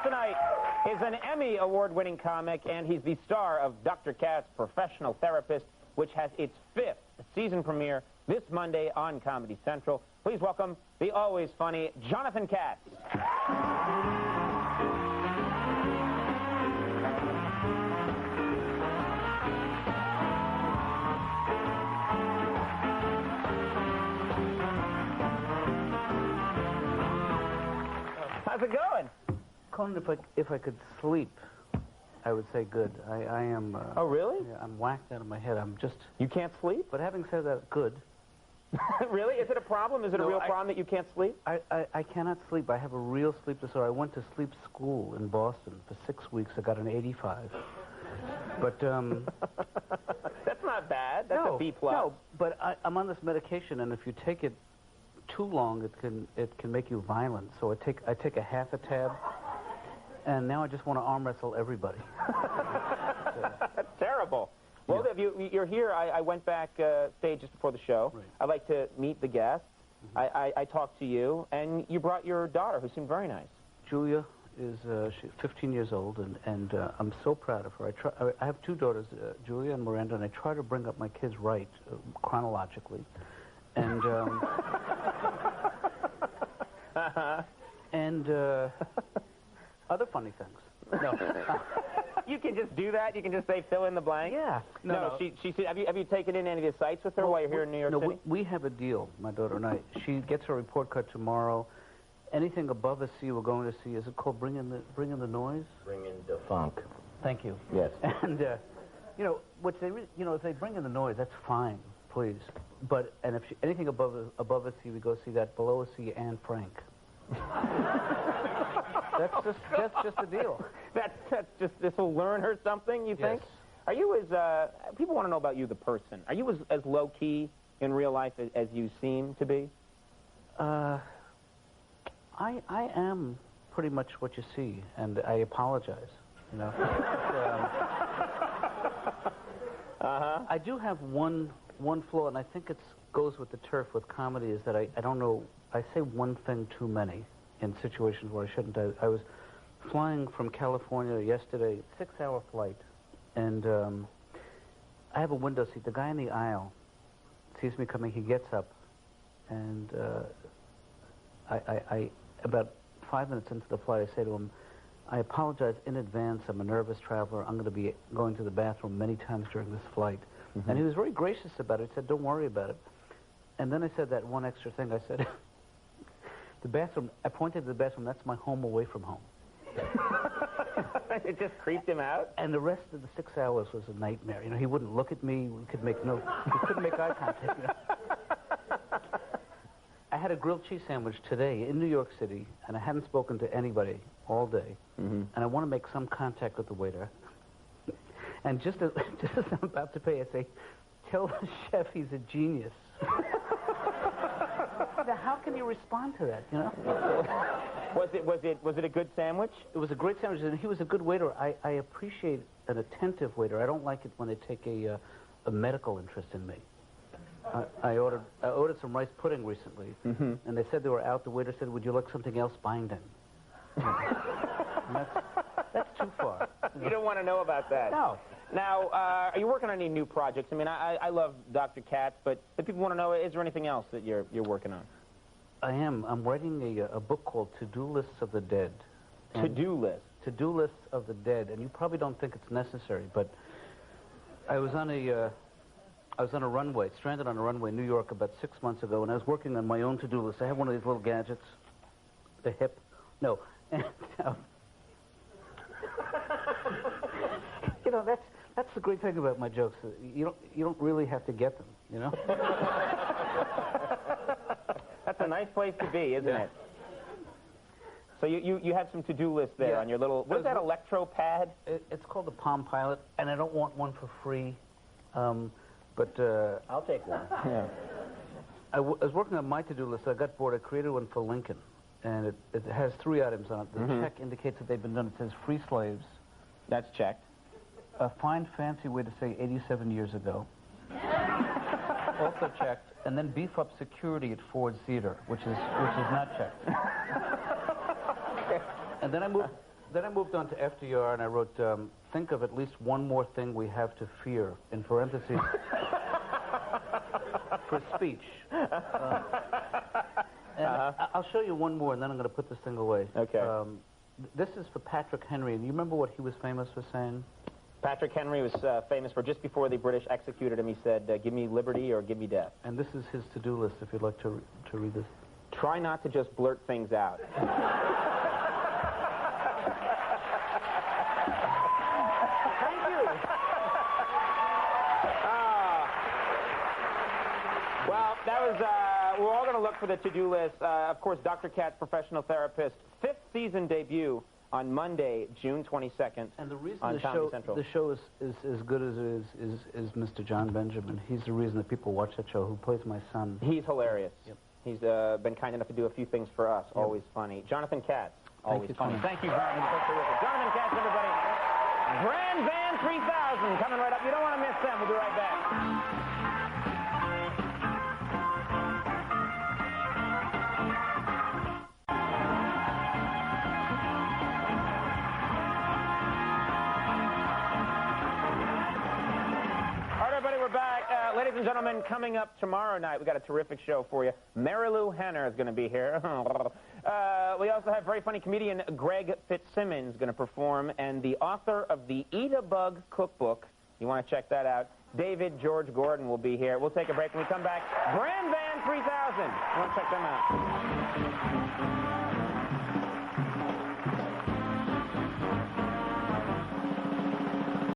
tonight is an Emmy award-winning comic, and he's the star of Dr. Katz, Professional Therapist, which has its 5th season premiere this Monday on Comedy Central. Please welcome the always funny Jonathan Katz. How's it going? Conan, if I could sleep, I would say good. I am... oh, really? Yeah, I'm whacked out of my head. I'm just... You can't sleep? But having said that, good. Really? Is it a problem? Is it a real problem that you can't sleep? I cannot sleep. I have a real sleep disorder. I went to sleep school in Boston for 6 weeks. I got an 85. But, That's not bad. That's a B+. No, but I'm on this medication, and if you take it too long, it can make you violent. So I take a half a tab, and now I just want to arm wrestle everybody. That's terrible. Well, yeah. if you're here. I went back stage just before the show. Right. I'd like to meet the guests. I talked to you, and you brought your daughter, who seemed very nice. Julia is she's 15 years old, and I'm so proud of her. I have 2 daughters, Julia and Miranda, and I try to bring up my kids right, chronologically. And and other funny things. No. You can just do that? You can just say fill in the blank? Yeah. No. She said, have you taken in any of the sites with her while you're here in New York City? We have a deal, my daughter and I. She gets her report card tomorrow. Anything above a C we're going to see. Is it called Bring in the Noise? Bring in the funk. Thank you. Yes. And you know, if they bring in the noise, that's fine, please. But if anything above a C, we go see that. Below a C, Anne Frank. That's just the deal. That's just, this will learn her something, you think? Yes. Are you as, people want to know about you, the person. Are you as low-key in real life as you seem to be? I am pretty much what you see, and I apologize, you know. I do have one flaw, and I think it goes with the turf with comedy, is that I don't know, I say one thing too many in situations where I shouldn't. I was flying from California yesterday, 6-hour flight, and I have a window seat. The guy in the aisle sees me coming, he gets up, and I about 5 minutes into the flight, I say to him, I apologize in advance, I'm a nervous traveler, I'm going to be going to the bathroom many times during this flight. And he was very gracious about it. He said, don't worry about it. And then I said that one extra thing. I said, the bathroom, I pointed to the bathroom, that's my home away from home. It just creeped him out? And the rest of the 6 hours was a nightmare. You know, he wouldn't look at me, we couldn't make eye contact. You know? I had a grilled cheese sandwich today in New York City, and I hadn't spoken to anybody all day. And I want to make some contact with the waiter. And just as I'm about to pay, I say, tell the chef he's a genius. Now, how can you respond to that, you know? Was it a good sandwich? It was a great sandwich, and he was a good waiter. I appreciate an attentive waiter. I don't like it when they take a medical interest in me. I ordered some rice pudding recently, and they said they were out. The waiter said, would you like something else binding? That's too far. You don't want to know about that. No. Now, are you working on any new projects? I mean, I love Dr. Katz, but if people want to know, is there anything else that you're working on? I am. I'm writing a book called To-Do Lists of the Dead. To-do list? To-Do Lists of the Dead, and you probably don't think it's necessary, but I was on a runway, stranded on a runway in New York about 6 months ago, and I was working on my own to-do list. I have one of these little gadgets, the hip. No. And, you know, that's the great thing about my jokes. You don't really have to get them, you know? That's a nice place to be, isn't it? So you have some to-do lists there on your little, what is that, electro pad? It's called the Palm Pilot, and I don't want one for free, but... I'll take one. Yeah. I was working on my to-do list. I got bored. I created one for Lincoln, and it has 3 items on it. The check indicates that they've been done. It says free slaves. That's checked. A fine, fancy way to say 87 years ago. Also checked. And then beef up security at Ford's Theater, which is not checked. And then I Then I moved on to FDR, and I wrote, think of at least one more thing we have to fear, in parentheses, for speech. I'll show you one more, and then I'm going to put this thing away. Okay. This is for Patrick Henry, and you remember what he was famous for saying? Patrick Henry was famous for, just before the British executed him, he said, give me liberty or give me death. And this is his to-do list, if you'd like to read this. Try not to just blurt things out. Thank you. Well, that was, we're all going to look for the to-do list. Of course, Dr. Katz, professional therapist, 5th season debut on Monday, June 22nd. And the reason on Comedy Central. the show is as good as it is Mr. John Benjamin. He's the reason that people watch that show, who plays my son. He's hilarious. Yep. He's been kind enough to do a few things for us. Yep. Always funny. Jonathan Katz, always funny. Thank you, Jonathan. So terrific. Jonathan Katz, everybody. Grand Van 3000 coming right up. You don't want to miss them. We'll be right back. Ladies and gentlemen, coming up tomorrow night, we got a terrific show for you. Marilu Henner is going to be here. We also have very funny comedian Greg Fitzsimmons going to perform, and the author of the Eat a Bug cookbook. You want to check that out. David George Gordon will be here. We'll take a break. When we come back, Grand Van 3000. You want to check them out.